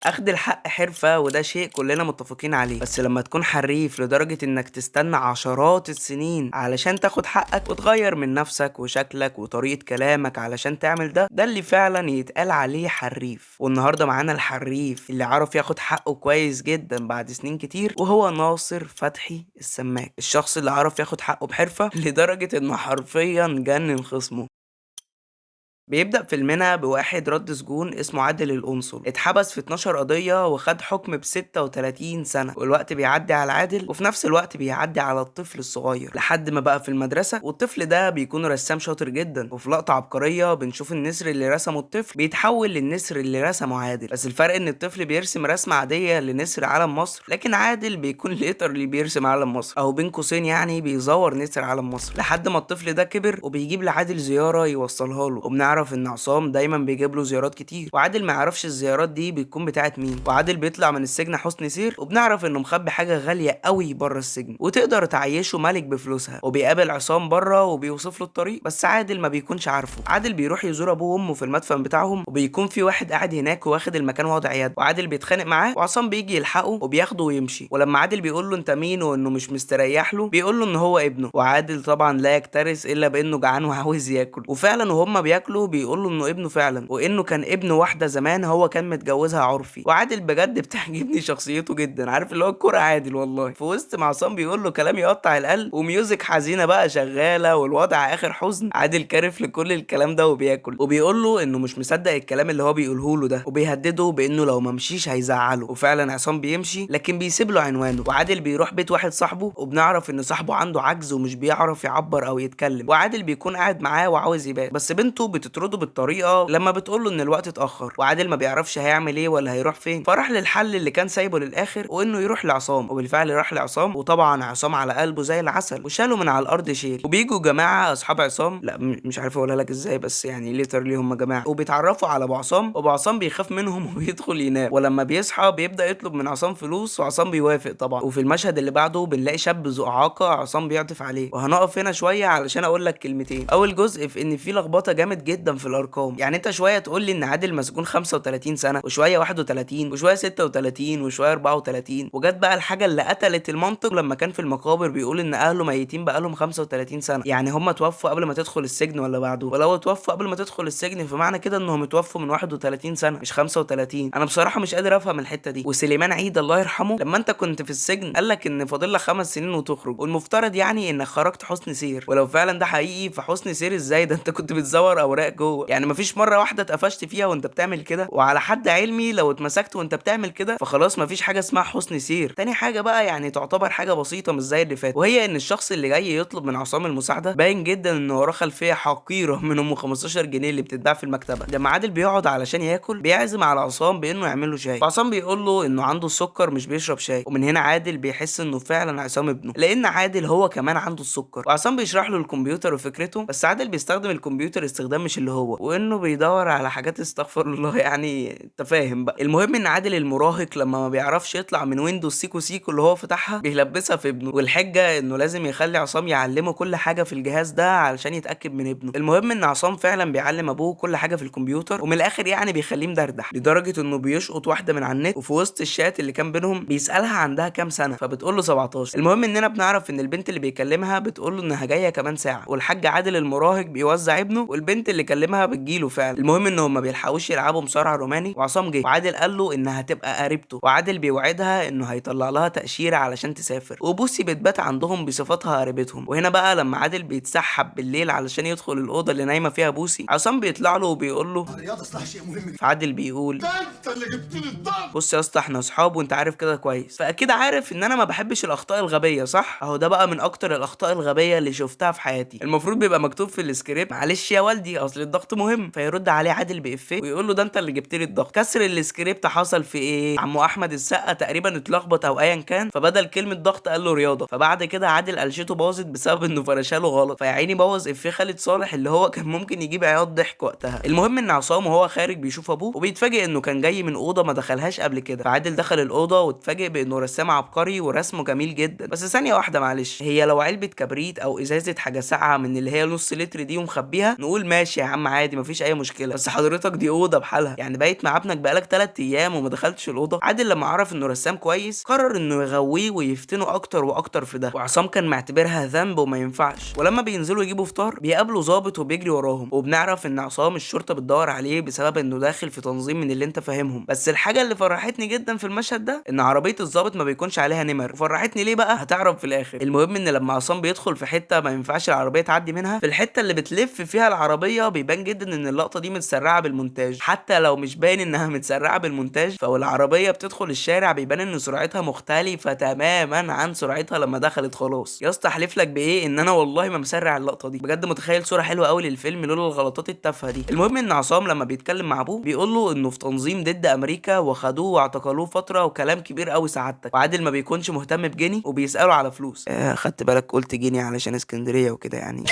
اخد الحق حرفة وده شيء كلنا متفقين عليه، بس لما تكون حريف لدرجة انك تستنى عشرات السنين علشان تاخد حقك وتغير من نفسك وشكلك وطريقة كلامك علشان تعمل ده اللي فعلا يتقال عليه حريف. والنهاردة معانا الحريف اللي عرف ياخد حقه كويس جدا بعد سنين كتير، وهو ناصر فتحي السماك، الشخص اللي عرف ياخد حقه بحرفة لدرجة انه حرفيا جنن خصمه. بيبدأ فيلمنا بواحد رد سجون اسمه عادل القنصل، اتحبس في 12 قضية وخد حكم ب 36 سنة، والوقت بيعدي على عادل وفي نفس الوقت بيعدي على الطفل الصغير لحد ما بقى في المدرسة. والطفل ده بيكون رسام شاطر جدا، وفي لقطة عبقرية بنشوف النسر اللي رسمه الطفل بيتحول للنسر اللي رسمه عادل، بس الفرق ان الطفل بيرسم رسمة عادية لنسر علم مصر، لكن عادل بيكون اللي بيرسم علم مصر، او بين قوسين يعني بيزور نسر علم مصر، لحد ما الطفل ده كبر وبيجيب لعادل زيارة يوصلها له. وبنعرف ان عصام دايما بيجيب له زيارات كتير، وعادل ما يعرفش الزيارات دي بتكون بتاعت مين. وعادل بيطلع من السجن حسن سير، وبنعرف انه مخبي حاجه غاليه قوي بره السجن وتقدر تعيشه ملك بفلوسها. وبيقابل عصام بره وبيوصف له الطريق، بس عادل ما بيكونش عارفه. عادل بيروح يزور ابوه وامه في المدفن بتاعهم، وبيكون في واحد قاعد هناك واخد المكان وضع يد، وعادل بيتخانق معاه وعصام بيجي يلحقه وبياخده ويمشي. ولما عادل بيقول له انت مين وانه مش مستريح له، بيقول له ان هو ابنه. وعادل طبعا لا يكترث الا بانه جعان وعاوز ياكل، وفعلا وهم بياكلوا بيقول له انه ابنه فعلا، وانه كان ابن واحده زمان هو كان متجوزها عرفي. وعادل بجد بتعجبني شخصيته جدا، عارف اللي هو الكرة عادل والله. في وسط ما عصام بيقول له كلام يقطع القلب وميوزك حزينه بقى شغاله والوضع اخر حزن، عادل كارف لكل الكلام ده وبياكل، وبيقول له انه مش مصدق الكلام اللي هو بيقوله له ده، وبيهدده بانه لو ما مشيش هيزعله. وفعلا عصام بيمشي لكن بيسيب له عنوانه، وعادل بيروح بيت واحد صاحبه، وبنعرف ان صاحبه عنده عجز ومش بيعرف يعبر او يتكلم، وعادل بيكون قاعد معاه وعاوز يبات، بس بنته بتطرده بالطريقه لما بتقول له ان الوقت اتاخر. وعادل ما بيعرفش هيعمل ايه ولا هيروح فين، فراح للحل اللي كان سايبه للاخر، وانه يروح لعصام. وبالفعل راح لعصام، وطبعا عصام على قلبه زي العسل وشاله من على الارض شيل. وبيجوا جماعه اصحاب عصام، لا مش عارف اقولها لك ازاي، بس يعني ليترلي هم جماعه، وبيتعرفوا على ابو عصام، وابو عصام بيخاف منهم وبيدخل ينام. ولما بيصحى بيبدا يطلب من عصام فلوس، وعصام بيوافق طبعا. وفي المشهد اللي بعده بنلاقي شاب ذو اعاقه عصام بيعطف عليه، وهنقف هنا شويه علشان اقول لك كلمتين. اول جزء في ان في لخبطه جامد جدا في الارقام، يعني انت شويه تقول لي ان عادل مسجون 35 سنه، وشويه 31، وشويه 36، وشويه 34، وجت بقى الحاجه اللي قتلت المنطق لما كان في المقابر بيقول ان اهله ميتين بقالهم 35 سنه. يعني هم توفوا قبل ما تدخل السجن ولا بعده؟ ولو توفوا قبل ما تدخل السجن فمعنى كده انهم اتوفوا من 31 سنه مش 35. انا بصراحه مش قادر افهم الحته دي. وسليمان عيد الله يرحمه لما انت كنت في السجن قال لك ان فاضل لك 5 سنين وتخرج، والمفترض يعني انك خرجت حسن سير. ولو فعلا ده حقيقي فحسن سير ازاي؟ ده انت كنت بتزور اوراق جوه، يعني مفيش مره واحده اتقفشت فيها وانت بتعمل كده. وعلى حد علمي لو اتمسكت وانت بتعمل كده فخلاص مفيش حاجه اسمها حسن سير. تاني حاجه بقى يعني تعتبر حاجه بسيطه مش زي اللي فات، وهي ان الشخص اللي جاي يطلب من عصام المساعده باين جدا ان وراه خلفيه حقيره من ام 15 جنيه اللي بتتباع في المكتبه. لما عادل بيقعد علشان ياكل بيعزم على عصام بانه يعمل له شاي، وعصام بيقول له انه عنده السكر مش بيشرب شاي. ومن هنا عادل بيحس انه فعلا عصام ابنه، لان عادل هو كمان عنده السكر. وعصام بيشرح له الكمبيوتر وفكرته، بس عادل بيستخدم الكمبيوتر استخدام مش اللي هو، وانه بيدور على حاجات استغفر الله يعني انت فاهم بقى. المهم ان عادل المراهق لما ما بيعرفش يطلع من ويندوز سيكو سيكو اللي هو فتحها بيلبسها في ابنه، والحجه انه لازم يخلي عصام يعلمه كل حاجه في الجهاز ده علشان يتاكد من ابنه. المهم ان عصام فعلا بيعلم ابوه كل حاجه في الكمبيوتر، ومن الاخر يعني بيخليه مدردح لدرجه انه بيشقط واحده من على النت، وفي وسط الشات اللي كان بينهم بيسالها عندها كام سنه فبتقول له 17. المهم اننا بنعرف ان البنت اللي بيكلمها بتقول له انها جايه كمان ساعه، والحاج عادل المراهق بيوزع ابنه، والبنت اللي كلمها بتجيله فعلا. المهم انهم ما بيلحقوش يلعبوا مصارعه روماني، وعصام جه وعادل قال له انها هتبقى قريبته، وعادل بيوعدها انه هيطلع لها تاشيره علشان تسافر، وبوسي بتبات عندهم بصفتها قريبتهم. وهنا بقى لما عادل بيتسحب بالليل علشان يدخل الاوضه اللي نايمه فيها بوسي، عصام بيطلع له وبيقول له الرياضة اصلها شيء مهم جدا. فعادل بيقول ده انت اللي جبت لي الضغط. بص يا اسطى احنا اصحاب وانت عارف كده كويس، فاكيد عارف ان انا ما بحبش الاخطاء الغبيه صح؟ اهو ده بقى من اكتر الاخطاء الغبيه اللي شفتها في حياتي. المفروض بيبقى مكتوب في السكريبت معلش يا والدي اصل الضغط مهم، فيرد عليه عادل بافيه ويقول له ده انت اللي جبت لي الضغط. كسر السكريبت حصل في ايه؟ عمو احمد السقا تقريبا اتلخبط او ايا كان، فبدل كلمه ضغط قال له رياضه، فبعد كده عادل قلشته باظت بسبب انه فرشاله غلط، فيا عيني بوظ افيه خالد صالح اللي هو كان ممكن يجيب عياط ضحك وقتها. المهم ان عصام وهو خارج بيشوف ابوه وبيتفاجئ انه كان جاي من اوضه ما دخلهاش قبل كده، فعادل دخل الاوضه واتفاجئ بانه رسام عبقري ورسمه جميل جدا. بس ثانيه واحده معلش، هي لو علبه كبريت او ازازه حاجه ساقعه من اللي هي نص لتر دي ومخبيها نقول ماشي عم عادي مفيش اي مشكله، بس حضرتك دي اوضه بحالها، يعني بايت مع ابنك بقالك 3 ايام وما دخلتش الاوضه. عادل لما عرف انه رسام كويس قرر انه يغويه ويفتنه اكتر واكتر في ده، وعصام كان معتبرها ذنب وما ينفعش. ولما بينزلوا يجيبوا فطار بيقابلوا ظابط وبيجري وراهم، وبنعرف ان عصام الشرطه بتدور عليه بسبب انه داخل في تنظيم من اللي انت فاهمهم. بس الحاجه اللي فرحتني جدا في المشهد ده ان عربيه الظابط ما بيكونش عليها نمر، وفرحتني ليه بقى هتعرف في الاخر. المهم ان لما عصام بيدخل في حته ما ينفعش العربيه تعدي منها، في الحته اللي بتلف فيها العربيه بيبان جدا ان اللقطه دي متسرعه بالمونتاج، حتى لو مش باين انها متسرعه بالمونتاج فهو العربيه بتدخل الشارع بيبان ان سرعتها مختلفه تماما عن سرعتها لما دخلت. خلاص يا اسطى احلف لك بايه ان انا والله ما مسرع اللقطه دي، بجد متخيل صوره حلوه قوي للفيلم لولا الغلطات التافهه دي. المهم ان عصام لما بيتكلم مع ابوه بيقول له انه في تنظيم ضد امريكا وخدوه واعتقلوه فتره وكلام كبير قوي سعادتك. وعادل ما بيكونش مهتم بجني وبيساله على فلوس. خدت بالك قلت جنيه علشان اسكندريه وكده يعني،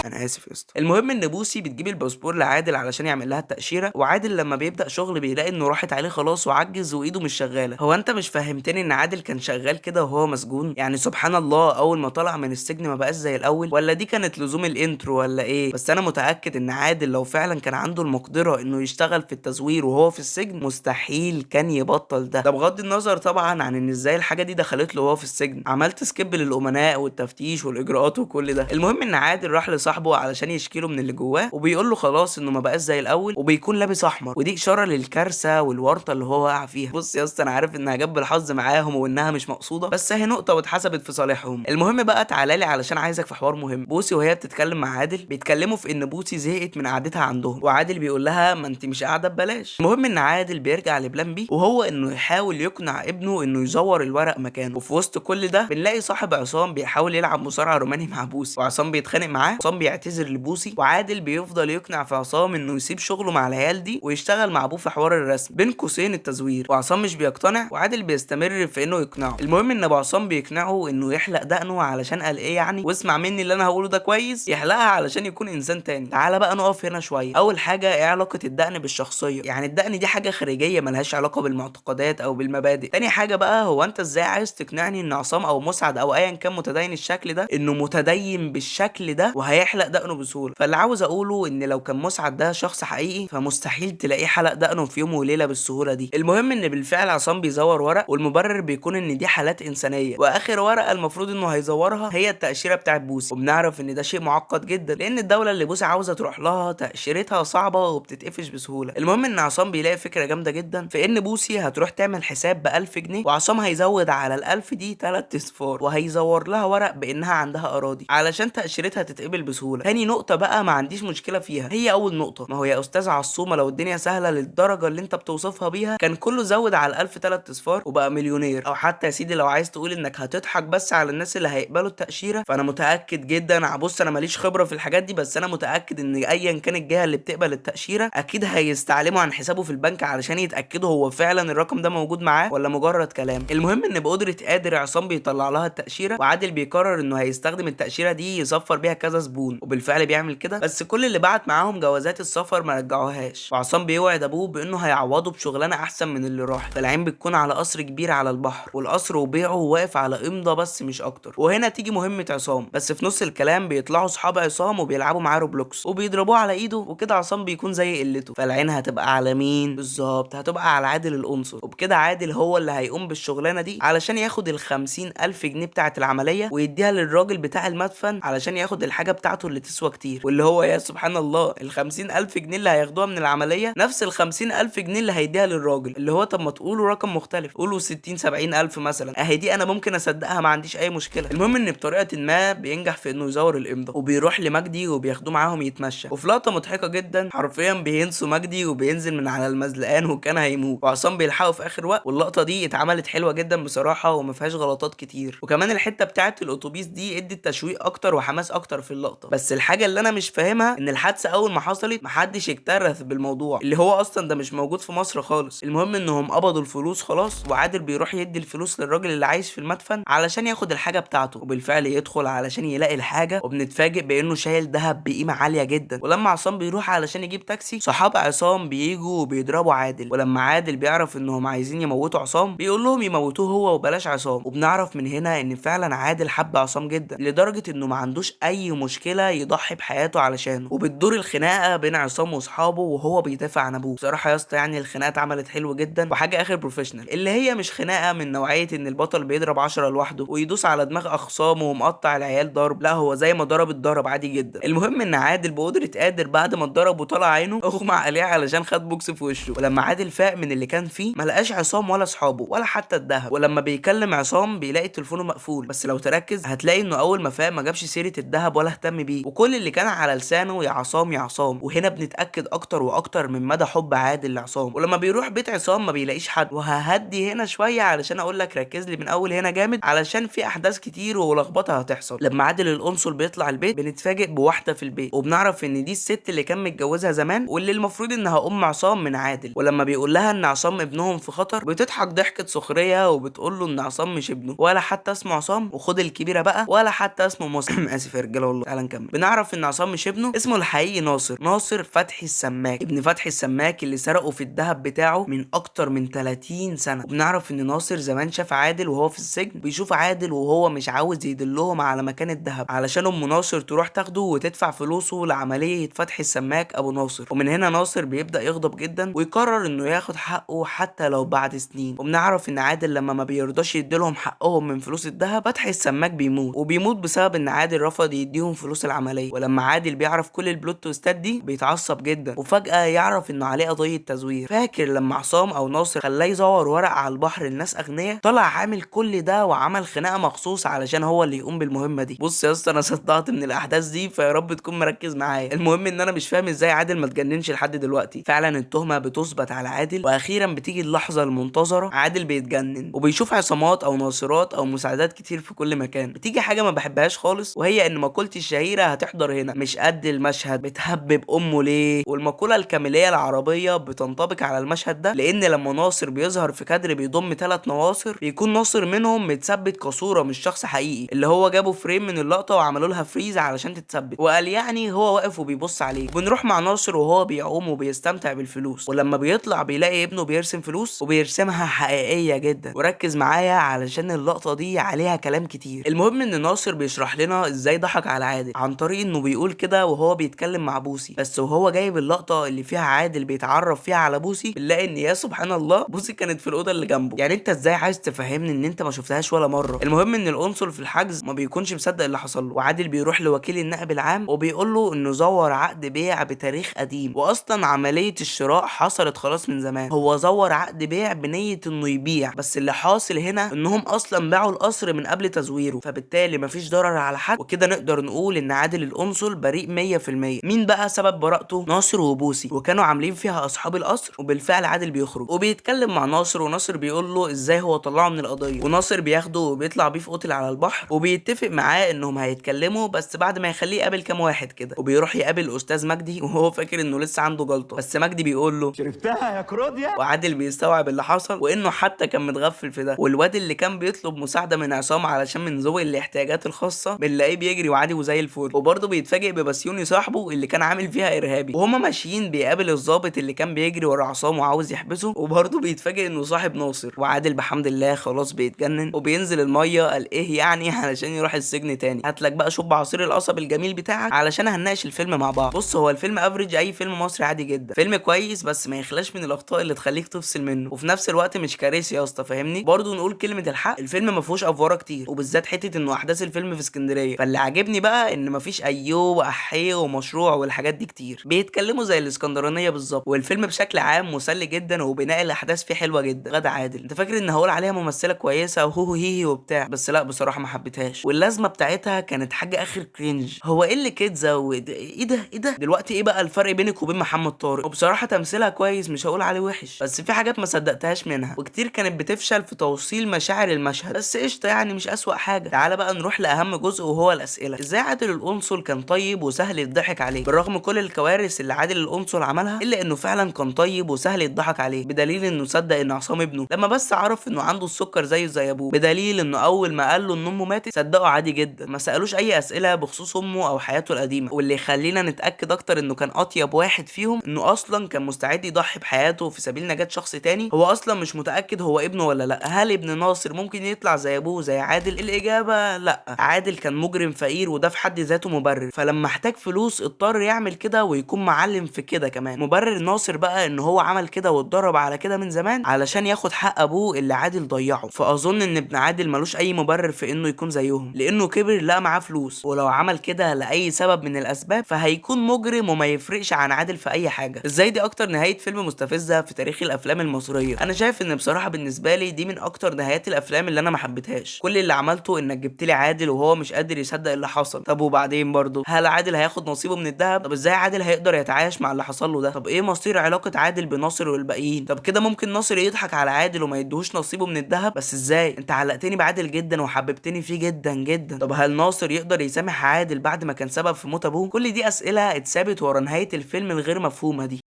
انا اسف يا اسطى. المهم ان بوسي بتجيب الباسبور لعادل علشان يعمل لها التاشيره، وعادل لما بيبدا شغل بيلاقي انه راحت عليه خلاص وعجز وايده مش شغاله. هو انت مش فهمتني ان عادل كان شغال كده وهو مسجون؟ يعني سبحان الله اول ما طلع من السجن ما بقاش زي الاول، ولا دي كانت لزوم الانترو ولا ايه؟ بس انا متاكد ان عادل لو فعلا كان عنده المقدره انه يشتغل في التزوير وهو في السجن مستحيل كان يبطل ده بغض النظر طبعا عن ان ازاي الحاجه دي دخلت له وهو في السجن. عملت سكيب للامناء والتفتيش والاجراءات وكل ده. المهم ان عادل راح صاحبه علشان يشكيله من اللي جواه، وبيقول له خلاص انه ما بقاش زي الاول، وبيكون لابس احمر، ودي اشاره للكارثه والورطه اللي هو وقع فيها. بص يا اسطى انا عارف انها جاب بالحظ معاهم وانها مش مقصوده، بس هي نقطه واتحسبت في صالحهم. المهم بقى تعالى لي علشان عايزك في حوار مهم. بوسي وهي بتتكلم مع عادل بيتكلموا في ان بوسي زهقت من قعدتها عندهم، وعادل بيقول لها ما انت مش قاعده ببلاش. المهم ان عادل بيرجع لبلان بي، وهو انه يحاول يقنع ابنه انه يزور الورق مكانه. وفي وسط كل ده بنلاقي صاحب عصام بيحاول يلعب مصارعه روماني مع بوسي، وعصام بيتخانق معاه. عصام بيعتذر لبوسي، وعادل بيفضل يقنع في عصام انه يسيب شغله مع العيال دي ويشتغل مع ابوه في حوار الرسم بين قوسين التزوير. وعصام مش بيقتنع، وعادل بيستمر في انه يقنعه. المهم ان ابو عصام بيقنعه انه يحلق دقنه علشان قال ايه يعني، واسمع مني اللي انا هقوله ده كويس، يحلقها علشان يكون انسان تاني. تعالى بقى نقف هنا شويه. اول حاجه ايه علاقه الدقن بالشخصيه؟ يعني الدقن دي حاجه خارجيه ملهاش علاقه بالمعتقدات او بالمبادئ. تاني حاجه بقى هو انت ازاي عايز تقنعني ان عصام او مسعد او ايا كان متدين الشكل ده انه متدين بالشكل ده وهيحلق دقنه بسهوله؟ فاللي عاوز اقوله ان لو كان مسعد ده شخص حقيقي فمستحيل تلاقيه حلق دقنه في يوم وليله بالسهوله دي. المهم ان بالفعل عصام بيزور ورق، والمبرر بيكون ان دي حالات انسانيه، واخر ورقه المفروض انه هيزورها هي التاشيره بتاعت بوسي. وبنعرف ان ده شيء معقد جدا لان الدوله اللي بوسي عاوزه تروح لها تاشيرتها صعبه وبتتقفش بسهوله. المهم ان عصام بيلاقي فكره جامده جدا في ان بوسي هتروح تعمل حساب ب 1000 جنيه، وعصام هيزود على ال 1000 دي 3 اصفار، وهيزور لها ورق بانها عندها اراضي علشان تاشيرتها تتقبل بسهوله. تاني نقطه بقى ما عنديش مشكله فيها، هي اول نقطه. ما هو يا استاذ عصومه لو الدنيا سهله للدرجه اللي انت بتوصفها بيها كان كله زود على ال1000 3 اصفار وبقى مليونير. او حتى يا سيدي لو عايز تقول انك هتضحك بس على الناس اللي هيقبلوا التاشيره، فانا متاكد جدا، بص انا ماليش خبره في الحاجات دي بس انا متاكد ان ايا كان الجهه اللي بتقبل التاشيره اكيد هيستعلموا عن حسابه في البنك علشان يتاكدوا هو فعلا الرقم ده موجود معاه ولا مجرد كلام. المهم ان بقدره قادر عصام بيطلع لها التاشيره، وعادل بيقرر انه هيستخدم التاشيره دي يصفر بيها كذا زبون، وبالفعل بيعمل كده. بس كل اللي بعت معاهم جوازات السفر ما رجعوهاش، وعصام بيوعد ابوه بانه هيعوضه بشغلانه احسن من اللي راح. فالعين بتكون على قصر كبير على البحر، والقصر وبيعه واقف على امضه بس مش اكتر. وهنا تيجي مهمه عصام، بس في نص الكلام بيطلعوا اصحاب عصام وبيلعبوا معاه روبلوكس وبيضربوه على ايده، وكده عصام بيكون زي قلته. فالعين هتبقى على مين بالظبط؟ هتبقى على عادل القنصل. وبكده عادل هو اللي هيقوم بالشغلانه دي علشان ياخد ال50,000 جنيه بتاعه العمليه ويديها للراجل بتاع المدفن علشان ياخد الحاجه بتاعته اللي تسوى كتير. واللي هو يا سبحان الله ال50,000 جنيه اللي هياخدوها من العمليه نفس ال50,000 جنيه اللي هيديها للراجل. اللي هو طب ما تقولوا رقم مختلف، قولوا 60-70 ألف مثلا، اهي دي انا ممكن اصدقها ما عنديش اي مشكله. المهم ان بطريقه ما بينجح في انه يزور الامضه، وبيروح لمجدي وبياخدوه معاهم يتمشى. وفي لقطه مضحكه جدا حرفيا بينسوا مجدي وبينزل من على المزلقان وكان هيموت، وعصام بيلحقه في اخر وقت. واللقطه دي اتعملت حلوه جدا بصراحه وما فيهاش غلطات كتير. وكمان الحته بتاعه الاتوبيس دي ادت تشويق اكتر وحماس اكتر في اللقطه. بس الحاجه اللي انا مش فاهمها ان الحادثه اول ما حصلت محدش اكترث بالموضوع، اللي هو اصلا ده مش موجود في مصر خالص. المهم انهم قبضوا الفلوس خلاص، وعادل بيروح يدي الفلوس للراجل اللي عايش في المدفن علشان ياخد الحاجه بتاعته، وبالفعل يدخل علشان يلاقي الحاجه، وبنتفاجئ بانه شايل دهب بقيمه عاليه جدا. ولما عصام بيروح علشان يجيب تاكسي صحاب عصام بييجوا وبيضربوا عادل، ولما عادل بيعرف انهم عايزين يموتوا عصام بيقول لهم يموتوه هو وبلاش عصام. وبنعرف من هنا ان فعلا عادل حب عصام جدا لدرجه انه ما عندوش اي مشكله مشكله يضحي بحياته علشانه، وبتدور الخناقه بين عصام واصحابه وهو بيدافع عن ابوه. بصراحه يا اسطى يعني الخناقه اتعملت حلو جدا وحاجه اخر بروفيشنال، اللي هي مش خناقه من نوعيه ان البطل بيضرب 10 لوحده ويدوس على دماغ اخصامه ومقطع العيال ضرب، لا هو زي ما ضرب عادي جدا. المهم ان عادل بقدره قادر بعد ما اتضرب وطلع عينه اغمى عليه علشان خد بوكس في وشه، ولما عادل فاق من اللي كان فيه ما لقاش عصام ولا اصحابه ولا حتى الذهب، ولما بيكلم عصام بيلاقي تليفونه مقفول، بس لو تركز هتلاقي انه اول ما فاق ما جابش سيره الذهب ولا اهتم بيه، وكل اللي كان على لسانه يا عصام يا عصام. وهنا بنتاكد اكتر واكتر من مدى حب عادل لعصام. ولما بيروح بيت عصام ما بيلاقيش حد، وههدي هنا شويه علشان اقول لك ركز لي من اول هنا جامد علشان في احداث كتير ولخبطه هتحصل. لما عادل القنصل بيطلع البيت بنتفاجئ بواحده في البيت، وبنعرف ان دي الست اللي كان متجوزها زمان واللي المفروض انها ام عصام من عادل. ولما بيقول لها ان عصام ابنهم في خطر بتضحك ضحكه سخريه وبتقول له ان عصام مش ابنه ولا حتى اسمه عصام، وخد الكبيره بقى، ولا حتى اسمه مسلم. اسف يا رجاله والله. تعالى نكمل. بنعرف ان عصام مش ابنه، اسمه الحقيقي ناصر فتحي السماك، ابن فتحي السماك اللي سرقوا في الذهب بتاعه من اكتر من 30 سنه. وبنعرف ان ناصر زمان شاف عادل وهو في السجن بيشوف عادل وهو مش عاوز يدلهم على مكان الذهب علشان ام ناصر تروح تاخده وتدفع فلوسه لعمليه فتحي السماك ابو ناصر. ومن هنا ناصر بيبدا يغضب جدا ويقرر انه ياخد حقه حتى لو بعد سنين. وبنعرف ان عادل لما ما بيرضاش يديلهم حقهم من فلوس الذهب فتحي السماك وبيموت بسبب ان عادل رفض يديهم فلوس العمليه. ولما عادل بيعرف كل البلوت تويستات دي بيتعصب جدا، وفجاه يعرف انه عليه قضيه تزوير. فاكر لما عصام او ناصر خلاه يزور ورق على البحر لناس اغنياء؟ طلع عامل كل ده وعمل خناقه مخصوص علشان هو اللي يقوم بالمهمه دي. بص يا اسطى انا صدعت من الاحداث دي، فيا رب تكون مركز معايا. المهم ان انا مش فاهم ازاي عادل ما اتجننش لحد دلوقتي. فعلا التهمه بتثبت على عادل، واخيرا بتيجي اللحظه المنتظره، عادل بيتجنن وبيشوف عصامات او ناصرات او مساعدات كتير في كل مكان. بتيجي حاجه ما بحبهاش خالص، وهي ان مقولتي الشهيره هتحضر هنا مش قد المشهد بتهبب امه ليه. والمقوله الكامليه العربيه بتنطبق على المشهد ده، لان لما ناصر بيظهر في كادر بيضم 3 نواصر بيكون ناصر منهم متثبت كصوره مش شخص حقيقي، اللي هو جابوا فريم من اللقطه وعملوا لها فريز علشان تتثبت، وقال يعني هو واقف وبيبص عليه. بنروح مع ناصر وهو بيعوم وبيستمتع بالفلوس، ولما بيطلع بيلاقي ابنه بيرسم فلوس وبيرسمها حقيقيه جدا. وركز معايا علشان اللقطه دي عليها كلام كتير. المهم ان ناصر بيشرح لنا ازاي ضحك على عادل عن طريق انه بيقول كده وهو بيتكلم مع بوسي، بس وهو جايب اللقطه اللي فيها عادل بيتعرف فيها على بوسي بنلاقي ان يا سبحان الله بوسي كانت في الاوضه اللي جنبه. يعني انت ازاي عايز تفهمني ان انت ما شفتهاش ولا مره؟ المهم ان القنصل في الحجز ما بيكونش مصدق اللي حصل له، وعادل بيروح لوكيل النائب العام وبيقول له انه زور عقد بيع بتاريخ قديم، واصلا عمليه الشراء حصلت خلاص من زمان. هو زور عقد بيع بنيه انه يبيع، بس اللي حاصل هنا انهم اصلا باعوا القصر من قبل تزويره، فبالتالي مفيش ضرر على حد، وكده نقدر نقول ان عادل القنصل بريء 100%. مين بقى سبب براءته؟ ناصر وبوسي، وكانوا عاملين فيها اصحاب القصر. وبالفعل عادل بيخرج وبيتكلم مع ناصر، وناصر بيقول له ازاي هو طلعه من القضيه، وناصر بياخده وبيطلع بيه في اوتيل على البحر، وبيتفق معاه انهم هيتكلموا بس بعد ما يخليه يقابل كام واحد كده. وبيروح يقابل الاستاذ مجدي وهو فاكر انه لسه عنده جلطه، بس مجدي بيقول له شربتها يا كروديا. وعادل بيستوعب اللي حصل وانه حتى كان متغفل في ده. والواد اللي كان بيطلب مساعده من عصام علشان من ذوي الاحتياجات الخاصه بنلاقيه بيجري وعادي وزي الفل. وبرضه بيتفاجئ ببسيوني صاحبه اللي كان عامل فيها ارهابي، وهما ماشيين بيقابل الضابط اللي كان بيجري ورا عصام وعاوز يحبسه، وبرضه بيتفاجئ انه صاحب ناصر. وعادل بحمد الله خلاص بيتجنن وبينزل الميه. قال ايه يعني علشان يروح السجن تاني؟ هاتلك بقى شوب عصير القصب الجميل بتاعك علشان هنناقش الفيلم مع بعض. بص هو الفيلم افريج اي فيلم مصري عادي جدا، فيلم كويس بس ما يخلاش من الاخطاء اللي تخليك تفصل منه، وفي نفس الوقت مش كارثي يا اسطى فاهمني. برضه نقول كلمه الحق، الفيلم ما فيهوش افواره كتير، وبالذات حته انه احداث الفيلم في اسكندريه. فاللي عاجبني بقى ان مفيش ايوه واحيه ومشروع والحاجات دي كتير، بيتكلموا زي الاسكندرانيه بالظبط. والفيلم بشكل عام مسلي جدا وبناء الاحداث فيه حلوه جدا. غدا عادل انت فاكر ان هقول عليها ممثله كويسه وهو هي وبتاع، بس لا بصراحه ما حبيتهاش، واللازمه بتاعتها كانت حاجه اخر كرينج. هو ايه اللي كده ايه ده دلوقتي ايه بقى الفرق بينك وبين محمد طارق؟ وبصراحه تمثيلها كويس مش هقول عليه وحش، بس في حاجات ما صدقتهاش منها، وكتير كانت بتفشل في توصيل مشاعر المشهد، بس قشطه يعني مش اسوأ حاجه. تعالى بقى نروح لاهم جزء وهو الاسئله. ازاي عادل القنصل كان طيب وسهل يضحك عليه بالرغم كل الكوارث اللي عادل القنصل عملها، الا انه فعلا كان طيب وسهل يضحك عليه، بدليل انه صدق ان عصام ابنه لما بس عرف انه عنده السكر زيه زي ابوه، بدليل انه اول ما قال له ان امه ماتت صدقه عادي جدا، ما سالوش اي اسئله بخصوص امه او حياته القديمه. واللي يخلينا نتاكد اكتر انه كان اطيب واحد فيهم انه اصلا كان مستعد يضحي بحياته في سبيل نجاة شخص تاني. هو اصلا مش متاكد هو ابنه ولا لا. هل ابن ناصر ممكن يطلع زي ابوه زي عادل؟ الاجابه لا. عادل كان مجرم فقير وده في حد حد ذاته مبرر، فلما احتاج فلوس اضطر يعمل كده ويكون معلم في كده كمان. مبرر ناصر بقى ان هو عمل كده واتدرب على كده من زمان علشان ياخد حق ابوه اللي عادل ضيعه. فاظن ان ابن عادل ملوش اي مبرر في انه يكون زيهم، لانه كبر لقى معاه فلوس، ولو عمل كده لاي سبب من الاسباب فهيكون مجرم وما يفرقش عن عادل في اي حاجه. ازاي دي اكتر نهايه فيلم مستفزه في تاريخ الافلام المصريه؟ انا شايف ان بصراحه بالنسبه لي دي من اكتر نهايات الافلام اللي انا ما حبيتهاش. كل اللي عملته انك جبت لي عادل وهو مش قادر يصدق اللي حصل. طب وبعدين برضه هل عادل هياخد نصيبه من الذهب؟ طب ازاي عادل هيقدر يتعايش مع اللي حصل له ده؟ طب ايه مصير علاقه عادل بناصر والباقيين؟ طب كده ممكن ناصر يضحك على عادل وما يدوهوش نصيبه من الذهب؟ بس ازاي؟ انت علقتني بعادل جدا وحببتني فيه جدا جدا. طب هل ناصر يقدر يسامح عادل بعد ما كان سبب في موت ابوه؟ كل دي اسئله اتثابت ورا نهايه الفيلم الغير مفهومه دي.